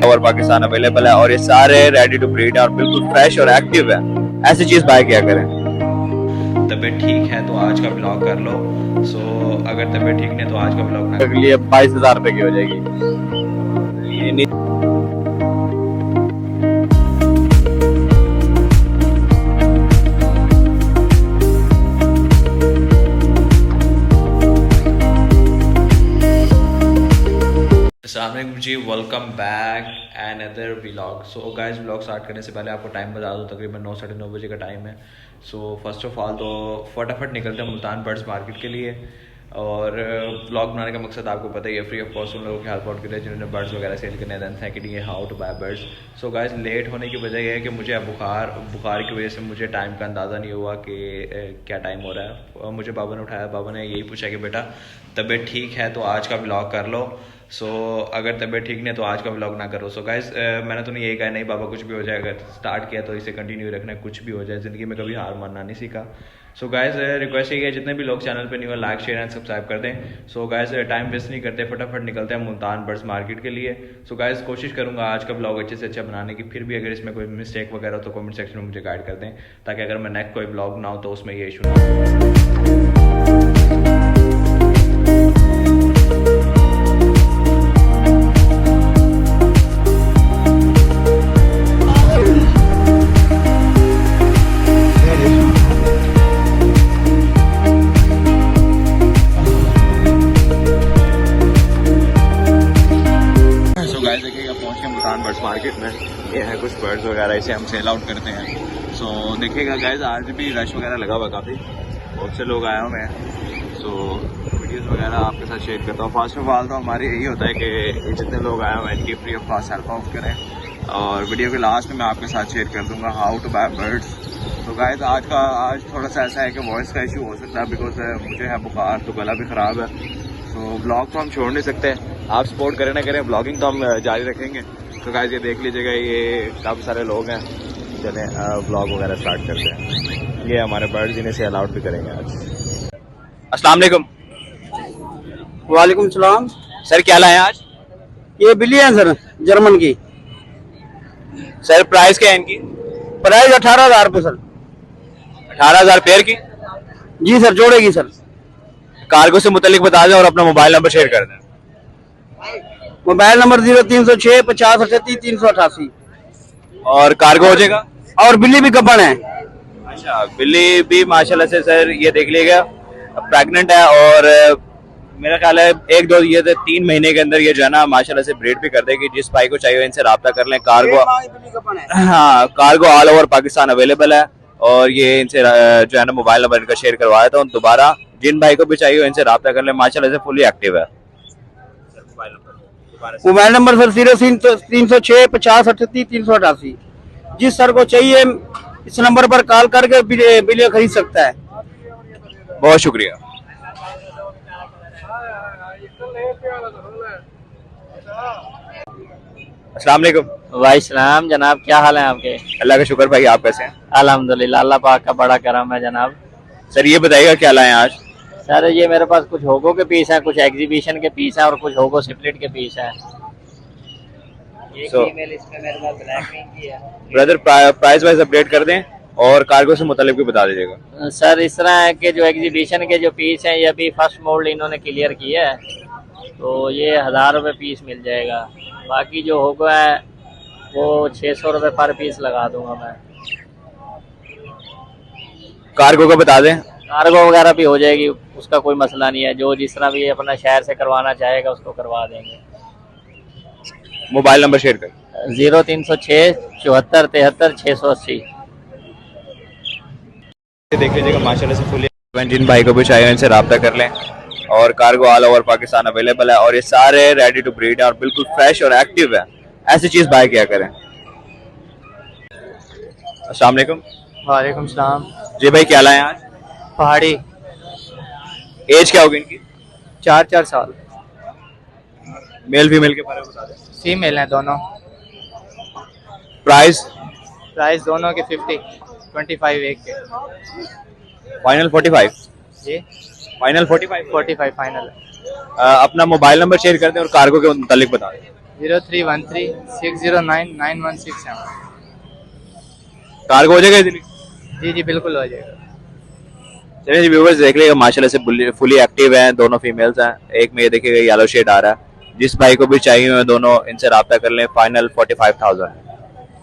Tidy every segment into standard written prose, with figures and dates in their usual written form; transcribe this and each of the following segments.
और पाकिस्तान अवेलेबल है और ये सारे रेडी टू ब्रीड है और बिल्कुल फ्रेश और एक्टिव है। ऐसी चीज बाय किया करें। तबीयत ठीक है तो आज का ब्लॉग कर लो। अगर तबीयत ठीक नहीं तो आज का ब्लॉग ना लिए 22,000 रुपए की हो जाएगी। ये नहीं अस्सलाम जी, welcome back and other vlog. So guys, vlog start करने से पहले आपको टाइम बता दूँ, तकरीबन 9 साढ़े 9 बजे का टाइम है। सो फर्स्ट ऑफ ऑल तो फटाफट निकलते हैं मुल्तान बर्ड्स मार्केट के लिए। और व्लॉग बनाने का मकसद आपको पता ही है, फ्री ऑफ कॉस्ट उन लोगों की हेल्प आउट करें जिन्होंने बर्ड्स वगैरह सेल करने हैं। सेकेंड ये how to buy birds. So guys, late होने की वजह यह है कि मुझे बुखार की वजह से मुझे टाइम का अंदाज़ा नहीं हुआ कि क्या टाइम हो रहा है। और मुझे बाबा ने उठाया, बाबा ने यही पूछा कि बेटा तबीयत ठीक है तो आज का व्लॉग कर लो। अगर तबीयत ठीक नहीं तो आज का व्लॉग ना करो। गाइस, मैंने तो नहीं यही कहा नहीं बाबा कुछ भी हो जाए, अगर स्टार्ट किया तो इसे कंटिन्यू रखना है, कुछ भी हो जाए ज़िंदगी में कभी हार मानना नहीं सीखा। गाइस, रिक्वेस्ट यही है जितने भी लोग चैनल पे न्यू है लाइक शेयर एंड सब्सक्राइब कर दें। गाइस, टाइम वेस्ट नहीं करते, फटाफट निकलते हैं मुल्तान बर्ड्स मार्केट के लिए। गाइस, कोशिश करूंगा आज का ब्लॉग अच्छे से अच्छा बनाने की। फिर भी अगर इसमें कोई मिस्टेक वगैरह हो तो कमेंट सेक्शन में मुझे गाइड कर दें, ताकि अगर मैं नेक्स्ट कोई ब्लॉग बनाऊँ तो उसमें ये इशू ना हो। मार्केट में ये है कुछ बर्ड्स वगैरह, इसे हम सेल आउट करते हैं। देखिएगा गाइस, आज भी रश वगैरह लगा हुआ, काफ़ी बहुत से लोग आए हुए हैं। वीडियोस वगैरह आपके साथ शेयर करता हूँ। फर्स्ट ऑफ ऑल तो हमारे यही होता है कि जितने लोग आए हुए हैं इनकी free of cost help out करें। और वीडियो के लास्ट में मैं आपके साथ शेयर कर दूँगा how to buy birds. Guys, आज थोड़ा सा ऐसा है कि वॉइस का इशू हो सकता है, बिकॉज मुझे है बुखार, तो गला भी ख़राब है। ब्लॉग तो हम छोड़ नहीं सकते, आप सपोर्ट करें ना करें, ब्लॉगिंग तो हम जारी रखेंगे। गाइस, ये देख लीजिएगा, ये काफ़ी सारे लोग हैं। चलें ब्लॉग वगैरह स्टार्ट करते हैं। ये हमारे बर्ड्स, इन्हें से अलाउट भी करेंगे आज। अस्सलाम वालेकुम। वालेकुम सलाम। सर क्या लाए आज? ये बिल्ली है सर, जर्मन की। सर प्राइस क्या है इनकी? प्राइस 18,000 रुपये सर। 18,000 पेयर की? जी सर, जोड़ेगी सर। कार्गो से मुतालिक बता दें और अपना मोबाइल नंबर शेयर कर दें। Mobile number 0306 50 38 388। और कार्गो हो जाएगा। और बिल्ली भी कपड़ है। अच्छा, बिल्ली भी माशाल्लाह से सर ये देख लीजिएगा प्रेग्नेंट है, और मेरा ख्याल है 3 महीने के अंदर ये जो है ना माशाल्लाह से ब्रीड भी कर देगी। जिस भाई को चाहिए इनसे रब्ता कर लें। कार्गो, हाँ, cargo all over Pakistan available है। और ये इनसे जो है ना मोबाइल नंबर इनका शेयर करवा देता हूँ दोबारा। जिन भाई को भी चाहिए इनसे रब्ता कर लें, माशाल्लाह से फुली एक्टिव है। Mobile number sir 0306 50 38 388। जिस सर को चाहिए इस नंबर पर कॉल करके बिल्ली खरीद सकता है। बहुत शुक्रिया। अस्सलाम वालेकुम। वालेकुम जनाब, क्या हाल है आपके? अल्लाह का शुक्र भाई, आप कैसे हैं? अल्हम्दुलिल्लाह, अल्लाह पाक का बड़ा करम है जनाब। सर ये बताइएगा क्या लाए आज? सर ये मेरे पास कुछ होगो के पीस हैं, कुछ एग्जीबिशन के पीस हैं और कुछ होगो स्प्लिट के पीस हैं। ये फीमेल इसमें मेरे पास ब्लैक रिंग की है। ब्रदर प्राइस वाइज अपडेट कर दें और कार्गो से मुतालिक भी बता दीजिएगा। सर इस तरह है कि जो एग्जीबिशन के जो पीस हैं ये अभी फर्स्ट मोल्ड इन्होंने क्लियर किया है, तो ये 1000 रुपये पीस मिल जाएगा। बाकी जो होगा है वो 600 रुपये पर पीस लगा दूंगा मैं। कार्गो का बता दें। कार्गो वगैरह भी हो जाएगी, उसका कोई मसला नहीं है। जो जिस तरह भी अपना शहर से करवाना चाहेगा उसको करवा देंगे। मोबाइल नंबर शेयर कर। 0306 74 73 680। देख लीजिएगा माशाल्लाह से फुली, जिन भाई को भी चाहिए इनसे रब्ता कर लें। और cargo all over Pakistan available है और ये सारे रेडी टू ब्रीड है और बिल्कुल फ्रेश और एक्टिव है। ऐसी चीज बाय किया करें। अस्सलाम वालेकुम। वालेकुम सलाम। जी भाई, क्या लाए आज? पहाड़ी। एज क्या होगी इनकी? 4 साल। मेल फीमेल के बारे में बता दें। फीमेल हैं दोनों। प्राइस? प्राइस दोनों के 25 एक के। फाइनल 45? जी फाइनल 45? 45 फाइनल है। अपना मोबाइल नंबर शेयर कर दें और कार्गो के मुतालिक बता दें। 0313609916 कार्गो हो जाएगा इजीली? जी जी बिल्कुल हो जाएगा. चलिए जी व्यूवर्स देख लीजिएगा माशाल्लाह से फुली एक्टिव हैं, दोनों फीमेल्स हैं. एक में ये देखिएगा येलो शेड आ रहा है. जिस भाई को भी चाहिए हो दोनों इनसे रब्ता कर लें. Final 45,000.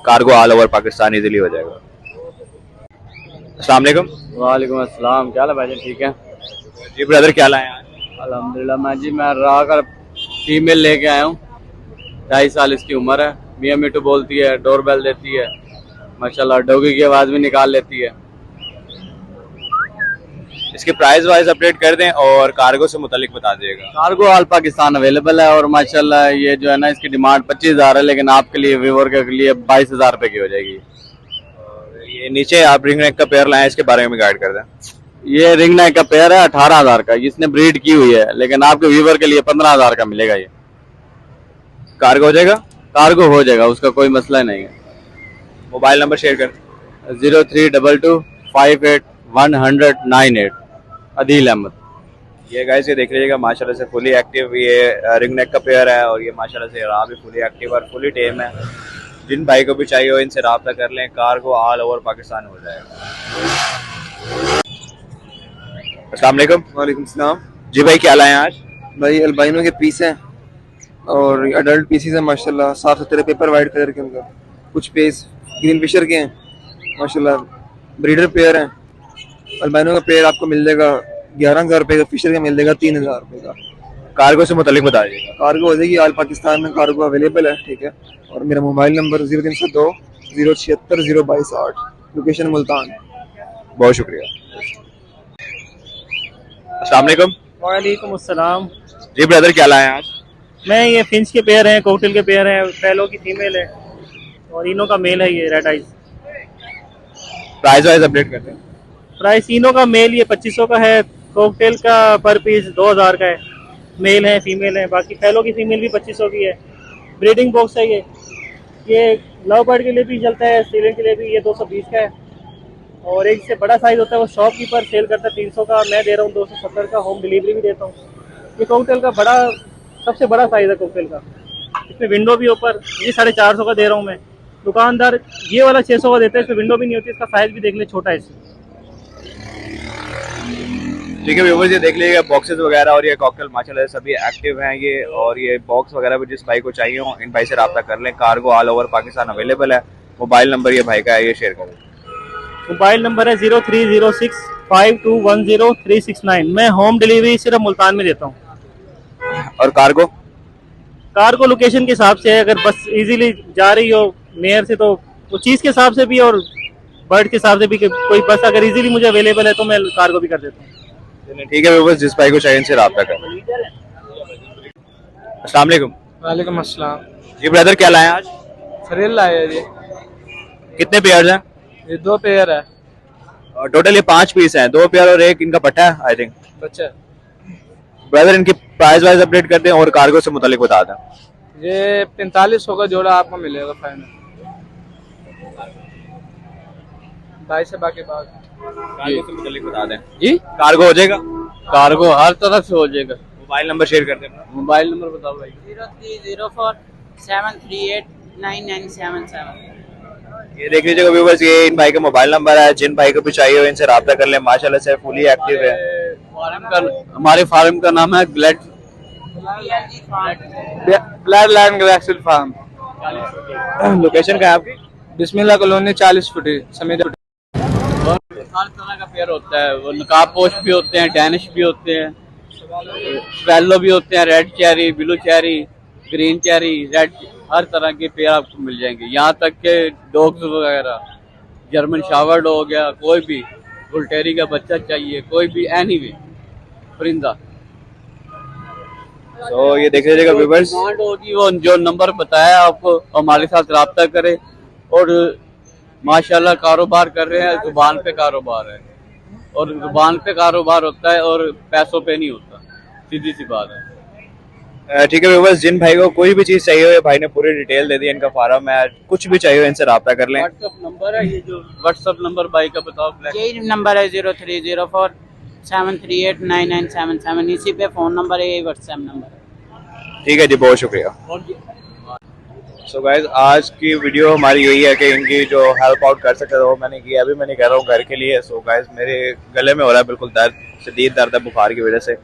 Cargo all over Pakistan easily हो जाएगा. अस्सलाम वालेकुम. वालेकुम अस्सलाम. क्या हाल है भाईजान, ठीक है? जी ब्रदर क्या लाए हैं आज? अल्हम्दुलिल्लाह. मैं राह कर फीमेल लेके आया हूँ. 2.5 साल इसकी उम्र है. मियाँ मिट्टू बोलती है, डोरबेल देती है, माशाल्लाह डोगी की आवाज भी निकाल लेती है. इसके प्राइस वाइज अपडेट कर दें और कार्गो से मुतालिक बता दीजिएगा. कार्गो ऑल पाकिस्तान अवेलेबल है और माशाल्लाह ये जो है ना इसकी डिमांड 25,000 है, लेकिन आपके लिए व्यूअर के लिए 22,000 रुपए की हो जाएगी. ये नीचे आप रिंग नेक का पेयर लाए हैं, इसके बारे में भी गाइड कर दें. ये रिंग नेक का पेयर है 18,000 का, इसने ब्रीड की हुई है, लेकिन आपके व्यूअर के लिए 15,000 का मिलेगा. ये कार्गो हो जाएगा? कार्गो हो जाएगा, उसका कोई मसला नहीं है. मोबाइल नंबर शेयर कर. 0322581198. अदील अहमद. ये गाइस ये देख लीजिएगा माशाल्लाह से फुली एक्टिव ये रिंग नेक का पेयर है और ये माशाल्लाह से राह भी फुली एक्टिव और फुली टेम है. जिन भाई को भी चाहिए हो इनसे रब्ता कर लें. कार्गो ऑल ओवर पाकिस्तान हो जाएगा. अस्सलाम वालेकुम. वालेकुम सलाम. जी भाई क्या लाए हैं आज? भाई अल्बाइनो के पीस हैं और अडल्ट पीसीज हैं माशाल्लाह. साफ सुथरे पेपर वाइट कलर के अंदर. कुछ पीस ग्रीन फिशर के हैं माशाल्लाह. ब्रीडर पेयर हैं. अल्बाइनो का पेयर आपको मिल जाएगा 11,000 रुपये का. फिशर का मिल जाएगा 3,000 रुपये का. कार्गो से मुतालिक बता दीजिएगा. कार्गो हो जाएगी. ऑल पाकिस्तान में कार्गो अवेलेबल है, ठीक है. और मेरा मोबाइल नंबर 0302 076 022 लोकेशन मुल्तान. बहुत शुक्रिया. अस्सलाम वालेकुम. वालेकुम अस्सलाम. जी ब्रदर क्या लाए हैं आज? मैं ये फिंच के पेयर हैं, कोकटेल के पेयर हैं, फैलो की फीमेल है और इनो का मेल है ये red eyes. Price wise update करते हैं. प्राइस इनो का मेल ये 2500 का है, कोकटेल का पर पीस 2,000 का है. मेल है फीमेल है, बाकी फैलो की फीमेल भी 2500 की है. ब्रीडिंग बॉक्स है ये लव बर्ड के लिए भी चलता है, सीलन के लिए भी. ये 220 का है और एक से बड़ा साइज होता है वो शॉपकीपर सेल करता है 300 का. मैं दे रहा हूँ 270 का. होम डिलीवरी भी देता हूँ. ये कोकटेल का बड़ा सबसे बड़ा साइज है कोकटेल का. इसमें विंडो भी ऊपर. ये 450 का दे रहा हूँ मैं. दुकानदार ये वाला 600 का देता है, इसमें विंडो भी नहीं होती. इसका साइज भी देख ले, छोटा है इससे. ठीक है व्यूअर्स ये देख लीजिएगा बॉक्सेस वगैरह और ये कॉकटेल माशाल्लाह से सभी एक्टिव हैं ये. और ये बॉक्स वगैरह भी जिस भाई को चाहिए हो इन भाई से रब्ता कर लें. Cargo all over Pakistan available है. मोबाइल नंबर ये भाई का है, ये शेयर करें. मोबाइल नंबर है 03065210 मैं होम डिलीवरी सिर्फ मुल्तान में देता हूँ. और कार्गो? कार्गो लोकेशन के हिसाब से है. अगर बस इजीली जा रही हो मेयर से तो वो चीज़ के हिसाब से भी और बर्ड के हिसाब से भी. कोई बस अगर इजीली मुझे अवेलेबल है तो मैं कार्गो भी कर देता हूँ. ठीक है व्यूअर्स जिस भाई को चाहिए इनसे रब्ता कर. अस्सलाम वालेकुम. वालेकुम अस्सलाम. जी ब्रदर क्या लाए हैं आज? फरेल लाए हैं ये. कितने पेयर हैं? ये 2 पेयर है. टोटल ये 5 पीस हैं. 2 पेयर और एक इनका पट्टा है आई थिंक. बच्चा ब्रदर इनकी प्राइस वाइज अपडेट कर दें और कार्गो से मुतालिक बता दें. ये 4500 का जोड़ा आपको मिलेगा फाइनल. भाई से बाकी बात. कार्गो से मुतालिक बता दें. जी कार्गो हो जाएगा? कार्गो हर तरफ से हो जाएगा. मोबाइल नंबर शेयर कर दें. मोबाइल नंबर बताओ भाई. 0304738997. ये देख लीजिएगा व्यूअर्स ये इन भाई का मोबाइल नंबर है. जिन भाई को भी चाहिए हो इनसे रब्ता कर लें. माशाल्लाह से फुली एक्टिव है. हमारे फार्म का नाम है Glad Land Galaxy Farm. Location का है आपकी? बिस्मिल्लाह कॉलोनी 40 फुटी समीर. हर तरह का पेयर होता है. वो नकाब पोस्ट भी होते हैं, डैनिश भी होते हैं, स्वेलो भी होते हैं, red cherry, blue cherry, green cherry, red. हर तरह के पेयर आपको मिल जाएंगे. यहाँ तक के डॉग्स वगैरह, जर्मन शावर्ड हो गया, कोई भी बुलटेरी का बच्चा चाहिए, कोई भी एनीवे परिंदा. तो ये देख लीजिएगा व्यूअर्स. डिमांड होगी वो जो नंबर बताया आपको हमारे साथ रब्ता करें. और माशाल्लाह कारोबार कर रहे हैं. जुबान पे कारोबार है और जुबान पे कारोबार होता है और पैसों पे नहीं होता. सीधी सी बात है. ठीक है व्यूअर्स जिन भाई को कोई भी चीज चाहिए हो भाई ने पूरी डिटेल दे दी. इनका फार्म है. कुछ भी चाहिए हो इनसे रब्ता कर लें. व्हाट्सएप नंबर है ये जो व्हाट्सएप नंबर भाई का बताओ. यही नंबर है 0304738997. इसी पे फोन नंबर है, यही व्हाट्सएप नंबर है. ठीक है जी बहुत शुक्रिया. सो गाइज आज की वीडियो हमारी यही है कि इनकी जो हेल्प आउट कर सकते थे वो मैंने किया, अभी मैंने कर रहा हूँ घर के लिए. सो गाइज मेरे गले में हो रहा है बिल्कुल दर्द, शदीद दर्द है बुखार की वजह से.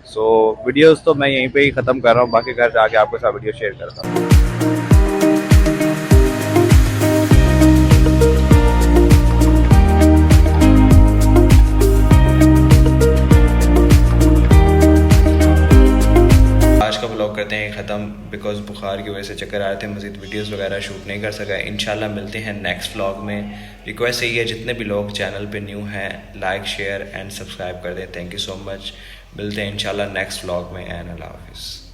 सो वीडियोस तो मैं यहीं पे ही ख़त्म कर रहा हूँ, बाकी घर जाके आपके साथ वीडियो शेयर करता हूँ. आज का ब्लॉग करते हैं ख़त्म, बिकॉज बुखार की वजह से चक्कर आ रहे थे, मज़ीद वीडियोस वगैरह शूट नहीं कर सका. इंशाल्लाह मिलते हैं नेक्स्ट व्लॉग में. रिक्वेस्ट यही है जितने भी लोग चैनल पे न्यू हैं लाइक शेयर एंड सब्सक्राइब कर दें. Thank you so much. मिलते हैं इंशाल्लाह नेक्स्ट व्लॉग में एंड अल्लाह हाफिज़.